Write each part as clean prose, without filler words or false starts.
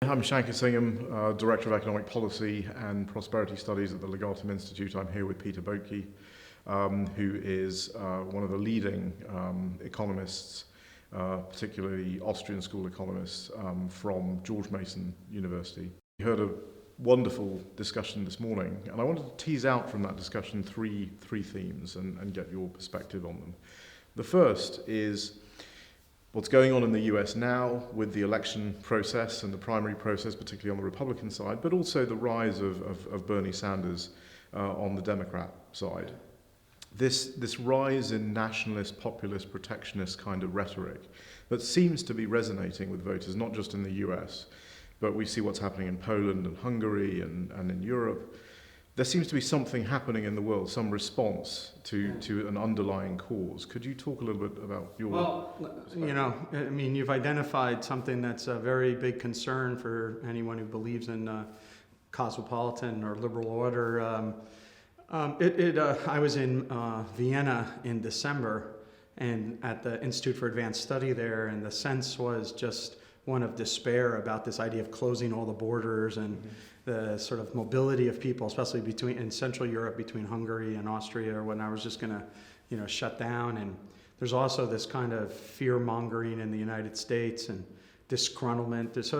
I'm Shankar Singham, Director of Economic Policy and Prosperity Studies at the Legatum Institute. I'm here with Peter Boettke, who is one of the leading economists, particularly Austrian school economists from George Mason University. We heard a wonderful discussion this morning, and I wanted to tease out from that discussion three themes and get your perspective on them. The first is what's going on in the US now with the election process and the primary process, particularly on the Republican side, but also the rise of Bernie Sanders on the Democrat side. This rise in nationalist, populist, protectionist kind of rhetoric that seems to be resonating with voters, not just in the US, but we see what's happening in Poland and Hungary and in Europe. There seems to be something happening in the world, some response to an underlying cause. Could you talk a little bit about your... Well, you've identified something that's a very big concern for anyone who believes in cosmopolitan or liberal order. I was in Vienna in December and at the Institute for Advanced Study there, and the sense was just one of despair about this idea of closing all the borders and the sort of mobility of people, especially in Central Europe, between Hungary and Austria, or when I was just going to, shut down. And there's also this kind of fear-mongering in the United States and disgruntlement. So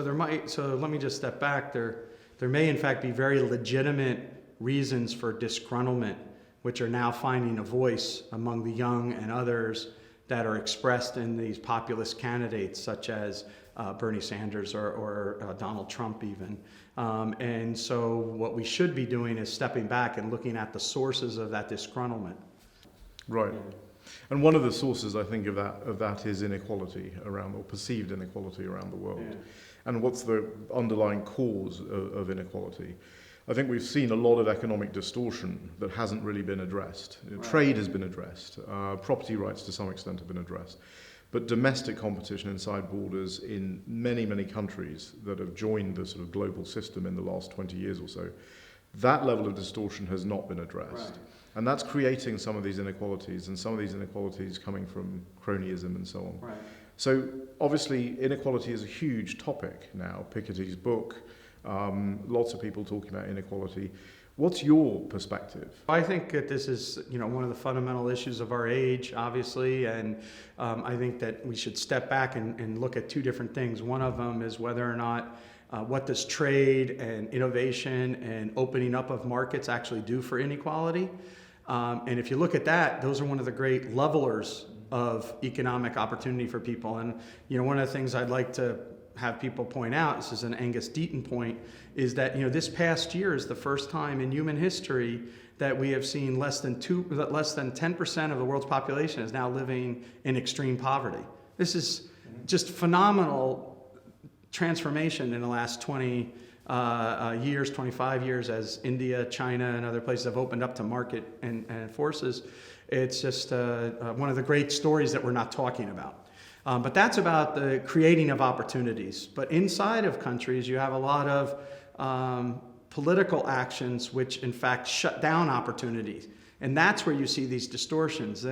let me just step back. There may in fact be very legitimate reasons for disgruntlement, which are now finding a voice among the young and others that are expressed in these populist candidates, such as Bernie Sanders or Donald Trump even. And so what we should be doing is stepping back and looking at the sources of that disgruntlement. Right. And one of the sources, I think, of that is inequality around, or perceived inequality around the world. Yeah. And what's the underlying cause of inequality? I think we've seen a lot of economic distortion that hasn't really been addressed. Right. Trade has been addressed. Property rights to some extent have been addressed. But domestic competition inside borders in many, many countries that have joined the sort of global system in the last 20 years or so, that level of distortion has not been addressed. Right. And that's creating some of these inequalities, and some of these inequalities coming from cronyism and so on. Right. So obviously inequality is a huge topic now. Piketty's book, lots of people talking about inequality. What's your perspective? I think that this is, one of the fundamental issues of our age, obviously, and I think that we should step back and look at two different things. One of them is whether or not what does trade and innovation and opening up of markets actually do for inequality? And if you look at that, those are one of the great levelers of economic opportunity for people. And one of the things I'd like to have people point out, this is an Angus Deaton point, is that this past year is the first time in human history that we have seen less than 10% of the world's population is now living in extreme poverty. This is just phenomenal transformation in the last 20 years, 25 years, as India, China, and other places have opened up to market and forces. It's just one of the great stories that we're not talking about. But that's about the creating of opportunities. But inside of countries, you have a lot of political actions which, in fact, shut down opportunities. And that's where you see these distortions.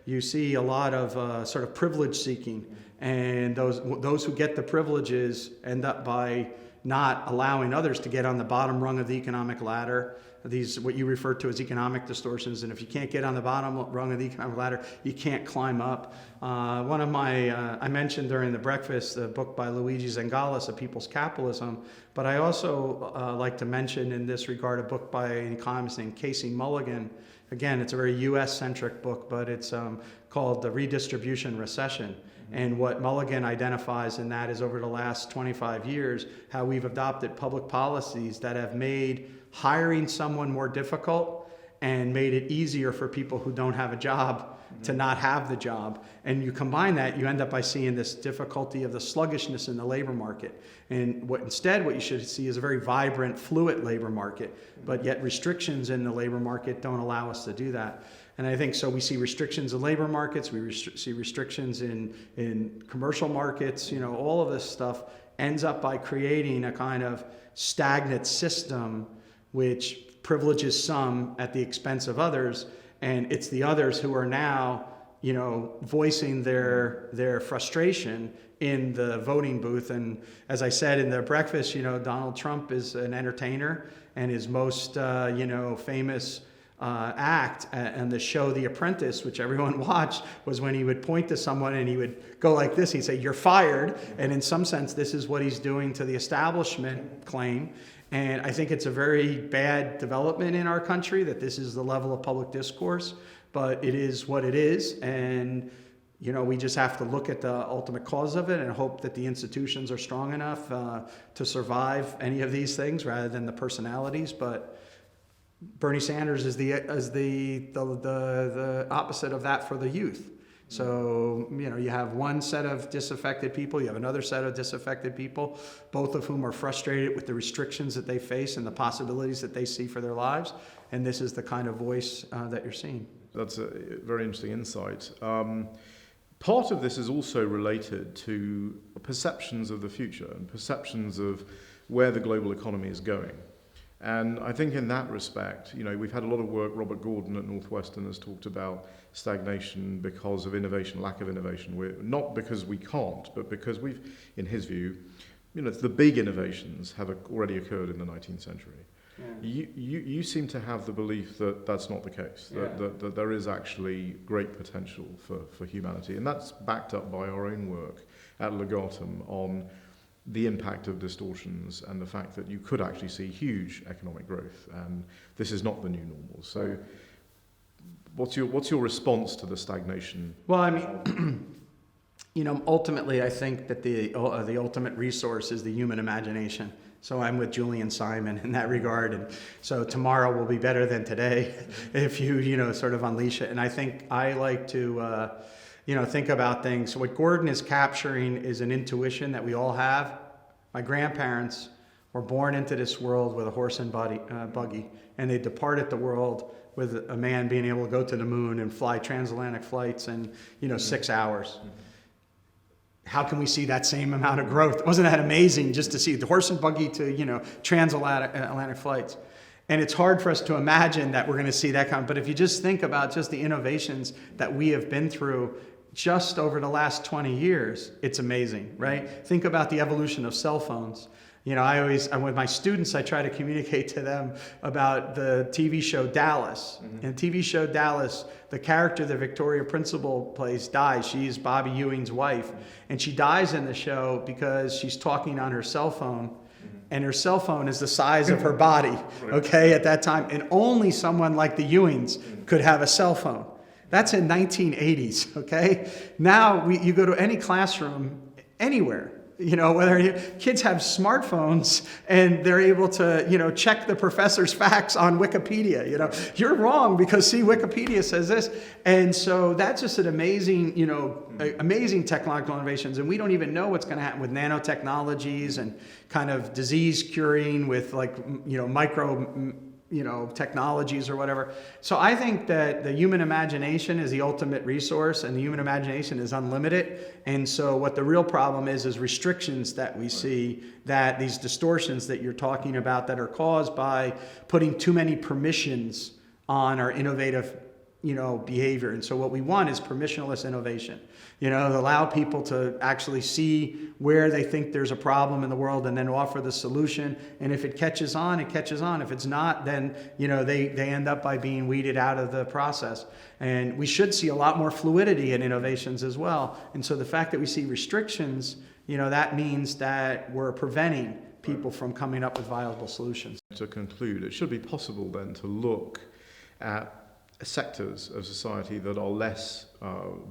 You see a lot of sort of privilege seeking. And those who get the privileges end up by not allowing others to get on the bottom rung of the economic ladder. These, what you refer to as economic distortions, and if you can't get on the bottom rung of the economic ladder, you can't climb up. One of my, I mentioned during the breakfast, the book by Luigi Zengales, A People's Capitalism, but I also like to mention in this regard a book by an economist named Casey Mulligan. Again, it's a very US-centric book, but it's called The Redistribution Recession. And what Mulligan identifies in that is over the last 25 years, how we've adopted public policies that have made hiring someone more difficult and made it easier for people who don't have a job to not have the job. And you combine that, you end up by seeing this difficulty of the sluggishness in the labor market. And what you should see is a very vibrant, fluid labor market, but yet restrictions in the labor market don't allow us to do that. And I think so we see restrictions in labor markets, we see restrictions in commercial markets, all of this stuff ends up by creating a kind of stagnant system which privileges some at the expense of others, and it's the others who are now voicing their frustration in the voting booth. And as I said in the breakfast, Donald Trump is an entertainer, and his most, famous act and the show The Apprentice, which everyone watched, was when he would point to someone and he would go like this. He'd say, "You're fired." And in some sense, this is what he's doing to the establishment claim. And I think it's a very bad development in our country that this is the level of public discourse, but it is what it is. And, we just have to look at the ultimate cause of it and hope that the institutions are strong enough to survive any of these things rather than the personalities. But Bernie Sanders is the opposite of that for the youth. So, you have one set of disaffected people, you have another set of disaffected people, both of whom are frustrated with the restrictions that they face and the possibilities that they see for their lives. And this is the kind of voice that you're seeing. That's a very interesting insight. Part of this is also related to perceptions of the future and perceptions of where the global economy is going. And I think in that respect, we've had a lot of work. Robert Gordon at Northwestern has talked about stagnation because of innovation, lack of innovation. Not because we can't, but because in his view, the big innovations have already occurred in the 19th century. Yeah. You seem to have the belief that that's not the case, that there is actually great potential for humanity. And that's backed up by our own work at Legatum on the impact of distortions and the fact that you could actually see huge economic growth, and this is not the new normal. So what's your response to the stagnation? Well, I mean, ultimately I think that the ultimate resource is the human imagination. So I'm with Julian Simon in that regard, and so tomorrow will be better than today if you sort of unleash it. And I think I like to think about things. So what Gordon is capturing is an intuition that we all have. My grandparents were born into this world with a horse and buggy, and they departed the world with a man being able to go to the moon and fly transatlantic flights in 6 hours. How can we see that same amount of growth? Wasn't that amazing just to see the horse and buggy to transatlantic flights? And it's hard for us to imagine that we're going to see that kind. But if you just think about just the innovations that we have been through just over the last 20 years, it's amazing, right? Think about the evolution of cell phones. I'm with my students, I try to communicate to them about the TV show Dallas. Mm-hmm. In TV show Dallas, the character that Victoria Principal plays dies. She's Bobby Ewing's wife. And she dies in the show because she's talking on her cell phone. And her cell phone is the size of her body, okay, at that time. And only someone like the Ewings could have a cell phone. That's in 1980s, okay? Now you go to any classroom anywhere, whether kids have smartphones and they're able to, check the professor's facts on Wikipedia. You're wrong because see, Wikipedia says this. And so that's just an amazing, amazing technological innovations. And we don't even know what's going to happen with nanotechnologies and kind of disease curing with micro technologies or whatever. So I think that the human imagination is the ultimate resource, and the human imagination is unlimited. And so what the real problem is restrictions that we see, that these distortions that you're talking about that are caused by putting too many permissions on our innovative behavior. And so what we want is permissionless innovation, to allow people to actually see where they think there's a problem in the world and then offer the solution. And if it catches on, it catches on. If it's not, then, they end up by being weeded out of the process. And we should see a lot more fluidity in innovations as well. And so the fact that we see restrictions, that means that we're preventing people from coming up with viable solutions. To conclude, it should be possible then to look at sectors of society that are less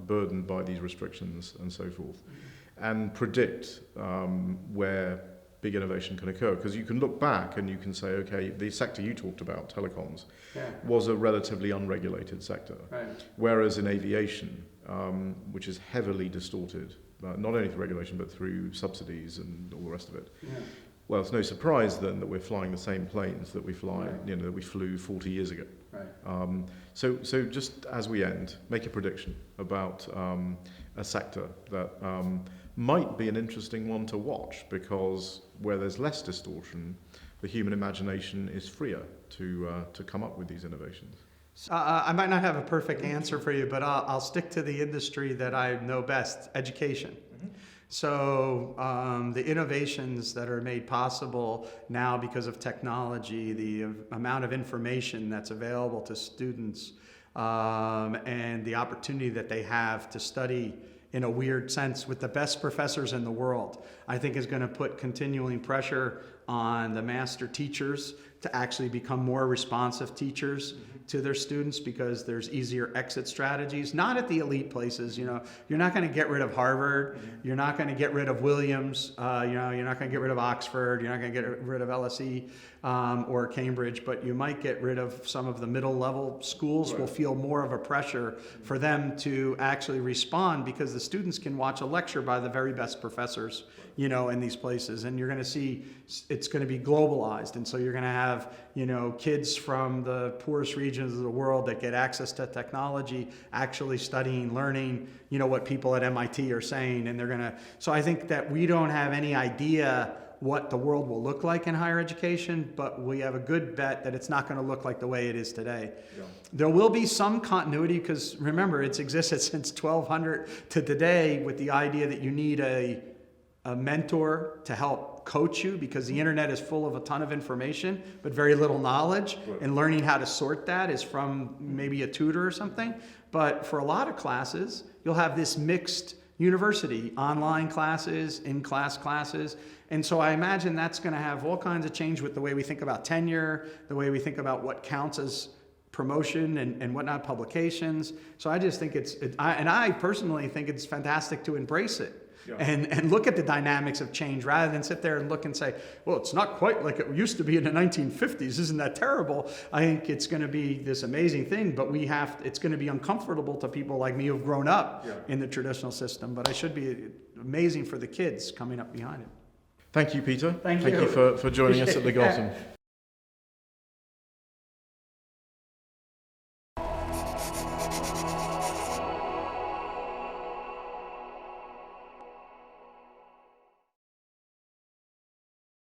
burdened by these restrictions and so forth, and predict where big innovation can occur. Because you can look back and you can say, okay, the sector you talked about, telecoms, was a relatively unregulated sector. Right. Whereas in aviation, which is heavily distorted, not only through regulation but through subsidies and all the rest of it. Yeah. Well, it's no surprise then that we're flying the same planes that we that we flew 40 years ago. Right. So just as we end, make a prediction about a sector that might be an interesting one to watch, because where there's less distortion, the human imagination is freer to come up with these innovations. I might not have a perfect answer for you, but I'll stick to the industry that I know best, education. So the innovations that are made possible now because of technology, the amount of information that's available to students, and the opportunity that they have to study in a weird sense with the best professors in the world, I think is going to put continuing pressure on the master teachers to actually become more responsive teachers to their students, because there's easier exit strategies, not at the elite places. You know, you're not going to get rid of Harvard, you're not going to get rid of Williams, you know, you're not going to get rid of Oxford, you're not going to get rid of LSE or Cambridge, but you might get rid of some of the middle level schools. Will feel more of a pressure for them to actually respond, because the students can watch a lecture by the very best professors, you know, in these places, and you're going to see it's going to be globalized, and so you're going to have, you know, kids from the poorest regions of the world that get access to technology actually studying, learning, you know, what people at MIT are saying, and they're going to. So I think that we don't have any idea what the world will look like in higher education, but we have a good bet that it's not going to look like the way it is today. Yeah. There will be some continuity, because remember, it's existed since 1200 to today, with the idea that you need a mentor to help coach you, because the internet is full of a ton of information but very little knowledge, and learning how to sort that is from maybe a tutor or something. But for a lot of classes, you'll have this mixed university, online classes, in-class classes, and so I imagine that's going to have all kinds of change with the way we think about tenure, the way we think about what counts as promotion and whatnot, publications. So I just think I personally think it's fantastic to embrace it. Yeah. And look at the dynamics of change, rather than sit there and look and say, well, it's not quite like it used to be in the 1950s. Isn't that terrible? I think it's going to be this amazing thing, but it's going to be uncomfortable to people like me who've grown up in the traditional system. But it should be amazing for the kids coming up behind it. Thank you, Peter. Thank you for joining us at Legatum.